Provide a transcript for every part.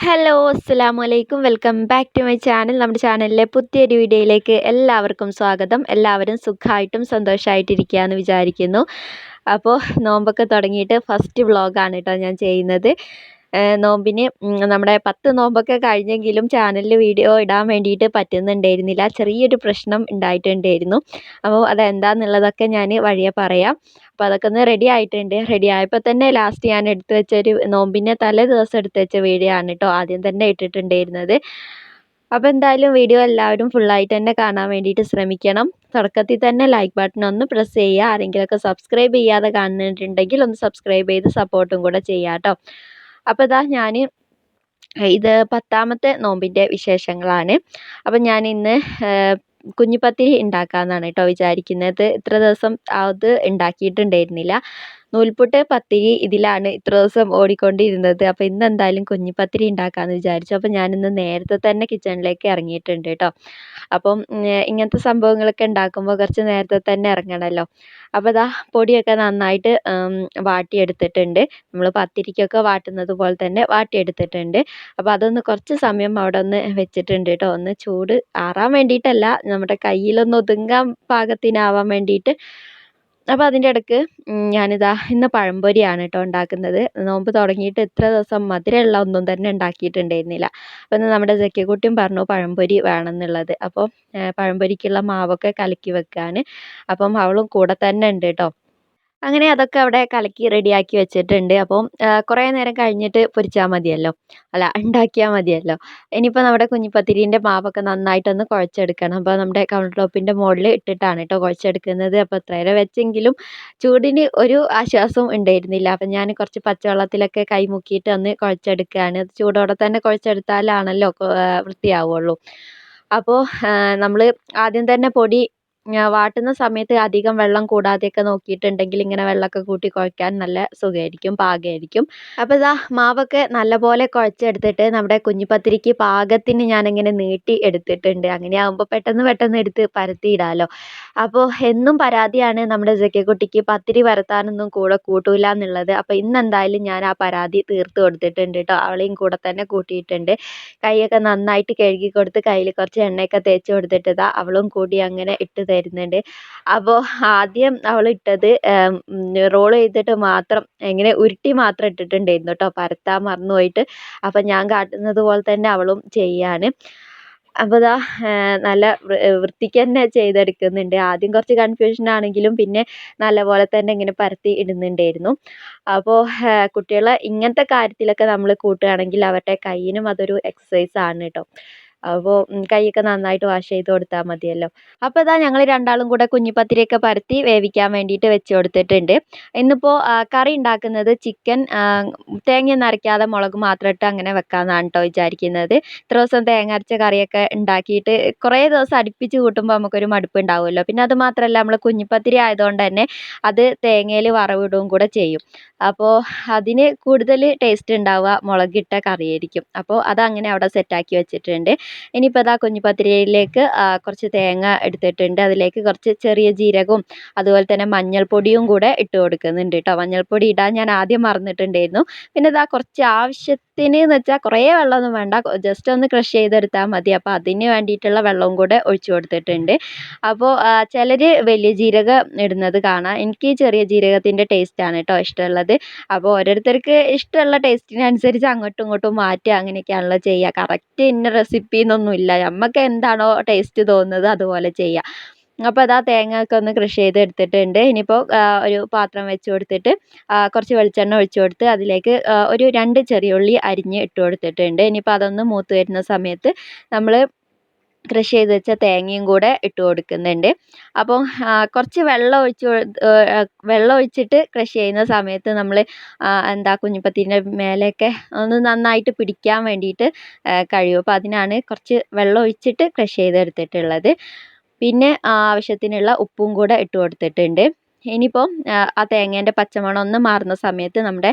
Hello അസ്സലാമു അലൈക്കും welcome back to my channel. നമ്മുടെ ചാനലിലെ പുതിയൊരു വീഡിയോയിലേക്ക് എല്ലാവർക്കും സ്വാഗതം. എല്ലാവരും സുഖമായിട്ടും സന്തോഷമായിട്ടിരിക്കുക എന്ന് വിചാരിക്കുന്നു. അപ്പോൾ നോമ്പൊക്കെ തുടങ്ങിയിട്ട് ഫസ്റ്റ് വ്ളോഗാണ് കേട്ടോ ഞാൻ ചെയ്യുന്നത്. നോമ്പിന് നമ്മുടെ 10 നോമ്പൊക്കെ കഴിഞ്ഞെങ്കിലും ചാനലിൽ വീഡിയോ ഇടാൻ വേണ്ടിയിട്ട് പറ്റുന്നുണ്ടായിരുന്നില്ല. ചെറിയൊരു പ്രശ്നം ഉണ്ടായിട്ടുണ്ടായിരുന്നു. അപ്പോൾ അതെന്താണെന്നുള്ളതൊക്കെ ഞാൻ വഴിയെ പറയാം. അപ്പോൾ അതൊക്കെ ഒന്ന് റെഡി ആയിട്ടുണ്ട്. റെഡി ആയപ്പോൾ തന്നെ ലാസ്റ്റ് ഞാൻ എടുത്തു വെച്ചൊരു നോമ്പിൻ്റെ തലേ ദിവസം എടുത്തു വെച്ച വീഡിയോ ആണ് കേട്ടോ ആദ്യം തന്നെ ഇട്ടിട്ടുണ്ടായിരുന്നത്. അപ്പോൾ എന്തായാലും വീഡിയോ എല്ലാവരും ഫുള്ളായിട്ട് തന്നെ കാണാൻ വേണ്ടിയിട്ട് ശ്രമിക്കണം. തുടക്കത്തിൽ തന്നെ ലൈക്ക് ബട്ടൺ ഒന്ന് പ്രസ് ചെയ്യുക. ആരെങ്കിലുമൊക്കെ സബ്സ്ക്രൈബ് ചെയ്യാതെ കാണുന്നുണ്ടെങ്കിൽ ഒന്ന് സബ്സ്ക്രൈബ് ചെയ്ത് സപ്പോർട്ടും കൂടെ ചെയ്യാം കേട്ടോ. അപ്പോൾ ഇതാ ഞാൻ ഇത് 10ാമത്തെ നോമ്പിൻ്റെ വിശേഷങ്ങളാണ്. അപ്പം ഞാൻ ഇന്ന് കുഞ്ഞിപ്പത്തിരി ഉണ്ടാക്കാമെന്നാണ് കേട്ടോ വിചാരിക്കുന്നത്. ഇത്ര ദിവസം അത് ഉണ്ടാക്കിയിട്ടുണ്ടായിരുന്നില്ല. നൂൽപുട്ട് പത്തിരി ഇതിലാണ് ഇത്ര ദിവസം ഓടിക്കൊണ്ടിരുന്നത്. അപ്പോൾ ഇന്ന് എന്തായാലും കുഞ്ഞിപ്പത്തിരി ഉണ്ടാക്കാമെന്ന് വിചാരിച്ചു. അപ്പോൾ ഞാനിന്ന് നേരത്തെ തന്നെ കിച്ചണിലേക്ക് ഇറങ്ങിയിട്ടുണ്ട് കേട്ടോ. അപ്പം ഇങ്ങനത്തെ സംഭവങ്ങളൊക്കെ ഉണ്ടാക്കുമ്പോൾ കുറച്ച് നേരത്തെ തന്നെ ഇറങ്ങണമല്ലോ. അപ്പോൾ ഇതാ പൊടിയൊക്കെ നന്നായിട്ട് വാട്ടിയെടുത്തിട്ടുണ്ട്. നമ്മൾ പത്തിരിക്കൊക്കെ വാട്ടുന്നത് പോലെ തന്നെ വാട്ടിയെടുത്തിട്ടുണ്ട്. അപ്പോൾ അതൊന്ന് കുറച്ച് സമയം അവിടെ ഒന്ന് വെച്ചിട്ടുണ്ട് കേട്ടോ. ഒന്ന് ചൂട് ആറാൻ വേണ്ടിയിട്ടല്ല, നമ്മുടെ കയ്യിലൊന്ന് ഒതുങ്ങാൻ പാകത്തിനാവാൻ വേണ്ടിയിട്ട്. അപ്പോൾ അതിൻ്റെ ഇടയ്ക്ക് ഞാനിതാ ഇന്ന് പഴംപൊരിയാണ് കേട്ടോ ഉണ്ടാക്കുന്നത്. നോമ്പ് തുടങ്ങിയിട്ട് ഇത്ര ദിവസം മധുരമുള്ള ഒന്നും തന്നെ ഉണ്ടാക്കിയിട്ടുണ്ടായിരുന്നില്ല. അപ്പോൾ ഇന്ന് നമ്മുടെ ജക്കിക്കുട്ടിയും പറഞ്ഞു പഴംപൊരി വേണമെന്നുള്ളത്. അപ്പോൾ പഴംപൊരിക്കുള്ള മാവൊക്കെ കലക്കി വെക്കാൻ. അപ്പം അവളും കൂടെ തന്നെ ഉണ്ട് കേട്ടോ. അങ്ങനെ അതൊക്കെ അവിടെ കലക്കി റെഡിയാക്കി വെച്ചിട്ടുണ്ട്. അപ്പം കുറേ നേരം കഴിഞ്ഞിട്ട് പൊരിച്ചാൽ മതിയല്ലോ, അല്ല ഉണ്ടാക്കിയാൽ മതിയല്ലോ. ഇനിയിപ്പോൾ നമ്മുടെ കുഞ്ഞിപ്പത്തിരീൻ്റെ മാവൊക്കെ നന്നായിട്ടൊന്ന് കുഴച്ചെടുക്കണം. അപ്പോൾ നമ്മുടെ കൗണ്ടർ ടോപ്പിൻ്റെ മുകളിൽ ഇട്ടിട്ടാണ് കേട്ടോ കുഴച്ചെടുക്കുന്നത്. അപ്പോൾ എത്ര നേരം വെച്ചെങ്കിലും ചൂടിന് ഒരു ആശ്വാസവും ഉണ്ടായിരുന്നില്ല. അപ്പം ഞാൻ കുറച്ച് പച്ചവെള്ളത്തിലൊക്കെ കൈ മുക്കിയിട്ട് ഒന്ന് കുഴച്ചെടുക്കുകയാണ്. ചൂടോടെ തന്നെ കുഴച്ചെടുത്താലാണല്ലോ വൃത്തിയാവുള്ളൂ. അപ്പോൾ നമ്മൾ ആദ്യം തന്നെ പൊടി വാട്ടുന്ന സമയത്ത് അധികം വെള്ളം കൂടാതെയൊക്കെ നോക്കിയിട്ടുണ്ടെങ്കിൽ ഇങ്ങനെ വെള്ളമൊക്കെ കൂട്ടി കുഴയ്ക്കാൻ നല്ല സുഖമായിരിക്കും, പാകമായിരിക്കും. അപ്പോൾ ഇതാ മാവൊക്കെ നല്ലപോലെ കുഴച്ചെടുത്തിട്ട് നമ്മുടെ കുഞ്ഞിപ്പത്തിരിക്ക് പാകത്തിന് ഞാനിങ്ങനെ നീട്ടി എടുത്തിട്ടുണ്ട്. അങ്ങനെയാകുമ്പോൾ പെട്ടെന്ന് എടുത്ത് പരത്തിയിടാമല്ലോ. അപ്പോൾ എന്നും പരാതിയാണ് നമ്മുടെ ജക്കിക്കുട്ടിക്ക് പത്തിരി പരത്താനൊന്നും കൂടെ കൂട്ടൂല എന്നുള്ളത്. അപ്പോൾ ഇന്നെന്തായാലും ഞാൻ ആ പരാതി തീർത്ത് കൊടുത്തിട്ടുണ്ട് കേട്ടോ. അവളെയും കൂടെ തന്നെ കൂട്ടിയിട്ടുണ്ട്. കൈയൊക്കെ നന്നായിട്ട് കഴുകി കൊടുത്ത് കയ്യിൽ കുറച്ച് എണ്ണയൊക്കെ തേച്ച് കൊടുത്തിട്ട് ഇതാ അവളും കൂടി അങ്ങനെ ഇട്ട് തരുന്നുണ്ട്. അപ്പോൾ ആദ്യം അവൾ ഇട്ടത് റോൾ ചെയ്തിട്ട് മാത്രം ഇങ്ങനെ ഉരുട്ടി മാത്രം ഇട്ടിട്ടുണ്ടായിരുന്നു കേട്ടോ, പരത്താൻ മറന്നു പോയിട്ട്. അപ്പം ഞാൻ കാട്ടുന്നത് പോലെ തന്നെ അവളും ചെയ്യാണ്. അപ്പോൾ ഇതാ നല്ല വൃത്തിക്ക് തന്നെ ചെയ്തെടുക്കുന്നുണ്ട്. ആദ്യം കുറച്ച് കൺഫ്യൂഷൻ ആണെങ്കിലും പിന്നെ നല്ലപോലെ തന്നെ ഇങ്ങനെ പരത്തി ഇടുന്നുണ്ടായിരുന്നു. അപ്പോൾ കുട്ടികളെ ഇങ്ങനത്തെ കാര്യത്തിലൊക്കെ നമ്മൾ കൂട്ടുകയാണെങ്കിൽ അവരുടെ കയ്യിനും അതൊരു എക്സസൈസ് ആണ് കേട്ടോ. അപ്പോൾ കൈയൊക്കെ നന്നായിട്ട് വാഷ് ചെയ്ത് കൊടുത്താൽ മതിയല്ലോ. അപ്പോൾ ഇതാ ഞങ്ങൾ രണ്ടാളും കൂടെ കുഞ്ഞിപ്പത്തിരിയൊക്കെ പരത്തി വേവിക്കാൻ വേണ്ടിയിട്ട് വെച്ച് കൊടുത്തിട്ടുണ്ട്. ഇന്നിപ്പോൾ കറി ഉണ്ടാക്കുന്നത് ചിക്കൻ തേങ്ങയൊന്നും അരയ്ക്കാതെ മുളക് മാത്രം ഇട്ട് അങ്ങനെ വെക്കാമെന്നാണ് കേട്ടോ വിചാരിക്കുന്നത്. ഇത്ര ദിവസം തേങ്ങ അരച്ച കറിയൊക്കെ ഉണ്ടാക്കിയിട്ട് കുറേ ദിവസം അടുപ്പിച്ച് കൂട്ടുമ്പോൾ നമുക്കൊരു മടുപ്പ് ഉണ്ടാവുമല്ലോ. പിന്നെ അത് മാത്രമല്ല നമ്മൾ കുഞ്ഞിപ്പത്തിരി ആയതുകൊണ്ട് തന്നെ അത് തേങ്ങയിൽ വറവിടുകയും കൂടെ ചെയ്യും. അപ്പോൾ അതിന് കൂടുതൽ ടേസ്റ്റ് ഉണ്ടാവുക മുളകിട്ട കറിയായിരിക്കും. അപ്പോൾ അതങ്ങനെ അവിടെ സെറ്റാക്കി വെച്ചിട്ടുണ്ട്. ഇനിയിപ്പോൾ അതാ കുഞ്ഞിപ്പത്തിരിയിലേക്ക് കുറച്ച് തേങ്ങ എടുത്തിട്ടുണ്ട്. അതിലേക്ക് കുറച്ച് ചെറിയ ജീരകവും അതുപോലെ തന്നെ മഞ്ഞൾപ്പൊടിയും കൂടെ ഇട്ട് കൊടുക്കുന്നുണ്ട് കേട്ടോ. മഞ്ഞൾപ്പൊടി ഇടാൻ ഞാൻ ആദ്യം മറന്നിട്ടുണ്ടായിരുന്നു. പിന്നെ ഇതാ കുറച്ച് ആവശ്യത്തിന് എന്ന് വെച്ചാൽ കുറേ വെള്ളമൊന്നും വേണ്ട, ജസ്റ്റ് ഒന്ന് ക്രഷ് ചെയ്തെടുത്താൽ മതി. അപ്പോൾ അതിന് വേണ്ടിയിട്ടുള്ള വെള്ളവും കൂടെ ഒഴിച്ചു കൊടുത്തിട്ടുണ്ട്. അപ്പോൾ ചിലർ വലിയ ജീരകം ഇടുന്നത് കാണാം. എനിക്ക് ചെറിയ ജീരകത്തിൻ്റെ ടേസ്റ്റാണ് കേട്ടോ ഇഷ്ടമുള്ളത്. അപ്പോൾ ഓരോരുത്തർക്ക് ഇഷ്ടമുള്ള ടേസ്റ്റിനനുസരിച്ച് അങ്ങോട്ടും ഇങ്ങോട്ടും മാറ്റുക, അങ്ങനെയൊക്കെയാണല്ലോ ചെയ്യുക. കറക്റ്റ് ഇന്ന റെസിപ്പി എന്നൊന്നുമില്ല, നമുക്ക് എന്താണോ ടേസ്റ്റ് തോന്നുന്നത് അതുപോലെ ചെയ്യുക. അപ്പോൾ അതാ തേങ്ങ ഒക്കെ ഒന്ന് ക്രഷ് ചെയ്ത് എടുത്തിട്ടുണ്ട്. ഇനിയിപ്പോൾ ഒരു പാത്രം വെച്ച് കൊടുത്തിട്ട് കുറച്ച് വെളിച്ചെണ്ണ ഒഴിച്ച് കൊടുത്ത് അതിലേക്ക് ഒരു 2 ചെറിയ ഉള്ളി അരിഞ്ഞ് ഇട്ട് കൊടുത്തിട്ടുണ്ട്. ഇനിയിപ്പോൾ അതൊന്ന് മൂത്ത് വരുന്ന സമയത്ത് നമ്മൾ ക്രഷ് ചെയ്ത് വെച്ച തേങ്ങയും കൂടെ ഇട്ട് കൊടുക്കുന്നുണ്ട്. അപ്പോൾ കുറച്ച് വെള്ളം ഒഴിച്ചിട്ട് ക്രഷ് ചെയ്യുന്ന സമയത്ത് നമ്മൾ എന്താ കുഞ്ഞിപ്പത്തിൻ്റെ മേലെയൊക്കെ ഒന്ന് നന്നായിട്ട് പിടിക്കാൻ വേണ്ടിയിട്ട് കഴിയും. അപ്പോൾ അതിനാണ് കുറച്ച് വെള്ളം ഒഴിച്ചിട്ട് ക്രഷ് ചെയ്തെടുത്തിട്ടുള്ളത്. പിന്നെ ആവശ്യത്തിനുള്ള ഉപ്പും കൂടെ ഇട്ട് കൊടുത്തിട്ടുണ്ട്. ഇനിയിപ്പോൾ ആ തേങ്ങേൻ്റെ പച്ചമണം ഒന്ന് മാറുന്ന സമയത്ത് നമ്മുടെ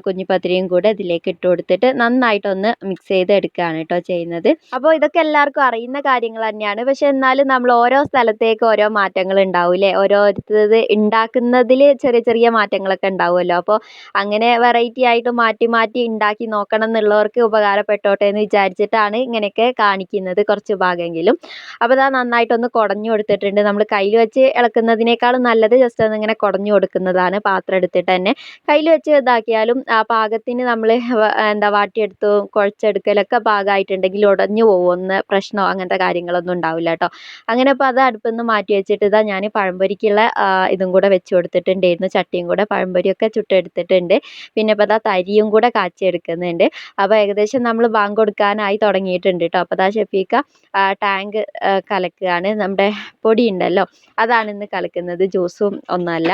കുഞ്ഞിപ്പത്തിരിയും കൂടെ ഇതിലേക്ക് ഇട്ട് കൊടുത്തിട്ട് നന്നായിട്ടൊന്ന് മിക്സ് ചെയ്ത് എടുക്കുകയാണ് കേട്ടോ ചെയ്യുന്നത്. അപ്പോൾ ഇതൊക്കെ എല്ലാവർക്കും അറിയുന്ന കാര്യങ്ങൾ തന്നെയാണ്. പക്ഷേ എന്നാലും നമ്മൾ ഓരോ സ്ഥലത്തേക്ക് ഓരോ മാറ്റങ്ങൾ ഉണ്ടാവില്ലേ, ഓരോരുത്തത് ഉണ്ടാക്കുന്നതിൽ ചെറിയ ചെറിയ മാറ്റങ്ങളൊക്കെ ഉണ്ടാവുമല്ലോ. അപ്പോൾ അങ്ങനെ വെറൈറ്റി ആയിട്ട് മാറ്റി മാറ്റി ഉണ്ടാക്കി നോക്കണം എന്നുള്ളവർക്ക് ഉപകാരപ്പെട്ടോട്ടെ എന്ന് വിചാരിച്ചിട്ടാണ് ഇങ്ങനെയൊക്കെ കാണിക്കുന്നത്, കുറച്ച് ഭാഗമെങ്കിലും. അപ്പോൾ ഇതാ നന്നായിട്ടൊന്ന് കുടഞ്ഞു കൊടുത്തിട്ടുണ്ട്. നമ്മൾ കയ്യിൽ വെച്ച് ഇളക്കുന്നതിനേക്കാളും നല്ലത് ജസ്റ്റ് ഒന്ന് ഇങ്ങനെ കുടഞ്ഞു കൊടുക്കുന്നതാണ്. പാത്രം എടുത്തിട്ട് തന്നെ കയ്യിൽ വെച്ച് ഇതാക്കിയാലും ആ പാകത്തിന് നമ്മൾ വാട്ടിയെടുത്തു കുഴച്ചെടുക്കലൊക്കെ പാകമായിട്ടുണ്ടെങ്കിൽ ഉടഞ്ഞു പോകുന്ന പ്രശ്നമോ അങ്ങനത്തെ കാര്യങ്ങളൊന്നും ഉണ്ടാവില്ല കേട്ടോ. അങ്ങനെ ഇപ്പോൾ അത് അടുപ്പിൽ നിന്ന് മാറ്റി വെച്ചിട്ട് ഇതാ ഞാൻ പഴംപൊരിക്കുള്ള ഇതും കൂടെ വെച്ച് കൊടുത്തിട്ടുണ്ടായിരുന്നു. ചട്ടിയും കൂടെ പഴംപൊരിയൊക്കെ ചുട്ടെടുത്തിട്ടുണ്ട്. പിന്നെ ഇപ്പോൾ അതാ തരിയും കൂടെ കാച്ചിയെടുക്കുന്നുണ്ട്. അപ്പോൾ ഏകദേശം നമ്മൾ ബാങ്ക് കൊടുക്കാനായി തുടങ്ങിയിട്ടുണ്ട് കേട്ടോ. അപ്പോൾ അതാ ഷെഫീക്ക ടാങ്ക് കലക്കുകയാണ്. നമ്മുടെ പൊടി ഉണ്ടല്ലോ അതാണ് ഇന്ന് കലക്കുന്നത്, ജ്യൂസും ഒന്നുമല്ല.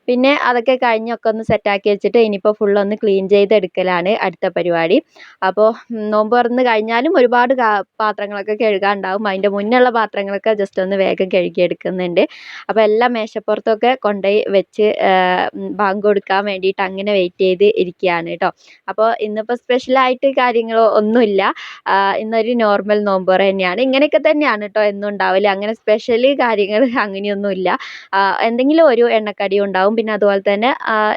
പിന്നെ അതൊക്കെ കഴിഞ്ഞൊക്കെ ഒന്ന് സെറ്റാക്കി വെച്ചിട്ട് ഇനിയിപ്പോൾ ഫുള്ളൊന്ന് ക്ലീൻ ചെയ്തെടുക്കലാണ് അടുത്ത പരിപാടി. അപ്പോൾ നോമ്പ് തുറന്ന് കഴിഞ്ഞാലും ഒരുപാട് പാത്രങ്ങളൊക്കെ കഴുകാനുണ്ടാവും. അതിൻ്റെ മുന്നുള്ള പാത്രങ്ങളൊക്കെ ജസ്റ്റ് ഒന്ന് വേഗം കഴുകിയെടുക്കുന്നുണ്ട്. അപ്പോൾ എല്ലാം മേശപ്പുറത്തൊക്കെ കൊണ്ടുപോയി വെച്ച് ബാങ്ക് കൊടുക്കാൻ വേണ്ടിയിട്ട് അങ്ങനെ വെയിറ്റ് ചെയ്ത് ഇരിക്കുകയാണ് കേട്ടോ. അപ്പോൾ ഇന്നിപ്പോൾ സ്പെഷ്യലായിട്ട് കാര്യങ്ങളോ ഒന്നുമില്ല. ഇന്നൊരു നോർമൽ നോമ്പ് തുറ തന്നെയാണ്. ഇങ്ങനെയൊക്കെ തന്നെയാണ് കേട്ടോ എന്നും ഉണ്ടാവില്ല. അങ്ങനെ സ്പെഷ്യൽ കാര്യങ്ങൾ അങ്ങനെയൊന്നുമില്ല. എന്തെങ്കിലും ഒരു എണ്ണക്കടിയും ഉണ്ടാവും. പിന്നെ അതുപോലെ തന്നെ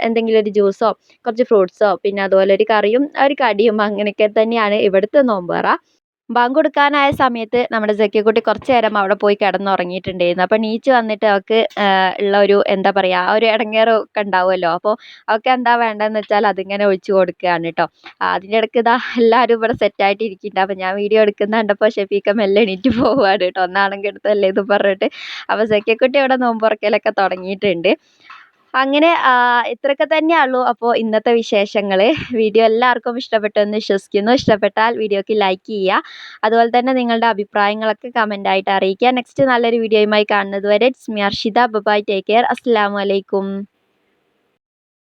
എന്തെങ്കിലും ഒരു ജ്യൂസോ കുറച്ച് ഫ്രൂട്ട്സോ പിന്നെ അതുപോലെ ഒരു കറിയും ഒരു കടിയും അങ്ങനെയൊക്കെ തന്നെയാണ് ഇവിടുത്തെ നോമ്പ് തുറ. ബാങ്ക് കൊടുക്കാനായ സമയത്ത് നമ്മുടെ ജക്കിക്കുട്ടി കുറച്ച് നേരം അവിടെ പോയി കിടന്നുറങ്ങിയിട്ടുണ്ടായിരുന്നു. അപ്പോൾ എണീച്ച് വന്നിട്ട് അവൾക്ക് ഉള്ള ഒരു എന്താ പറയുക ഒരു ഇടങ്ങേറ് ഒക്കെ ഉണ്ടാവുമല്ലോ. അപ്പോൾ അവൾക്ക് എന്താ വേണ്ടതെന്ന് വെച്ചാൽ അതിങ്ങനെ ഒഴിച്ച് കൊടുക്കുകയാണ് കേട്ടോ. അതിൻ്റെ ഇടയ്ക്ക് ഇതാ എല്ലാവരും ഇവിടെ സെറ്റായിട്ട് ഇരിക്കുന്നുണ്ട്. അപ്പോൾ ഞാൻ വീഡിയോ എടുക്കുന്ന കണ്ടപ്പോൾ ഷെഫീക്ക മെല്ലെ എണീറ്റ് പോവുകയാണ് കേട്ടോ. ഒന്നാണെങ്കിൽ എടുത്തല്ലേ ഇത് പറഞ്ഞിട്ട്. അപ്പോൾ ജക്കിക്കുട്ടി ഇവിടെ നോമ്പ് തുറക്കലൊക്കെ തുടങ്ങിയിട്ടുണ്ട്. അങ്ങനെ ഇത്രയൊക്കെ തന്നെയുള്ളൂ അപ്പോൾ ഇന്നത്തെ വിശേഷങ്ങൾ. വീഡിയോ എല്ലാവർക്കും ഇഷ്ടപ്പെട്ടു എന്ന് വിശ്വസിക്കുന്നു. ഇഷ്ടപ്പെട്ടാൽ വീഡിയോക്ക് ലൈക്ക് ചെയ്യുക. അതുപോലെ തന്നെ നിങ്ങളുടെ അഭിപ്രായങ്ങളൊക്കെ കമൻ്റായിട്ട് അറിയിക്കുക. നെക്സ്റ്റ് നല്ലൊരു വീഡിയോയുമായി കാണുന്നത് വരെ it's me Arshitha. Bye, take care. അസ്സലാമു അലൈക്കും.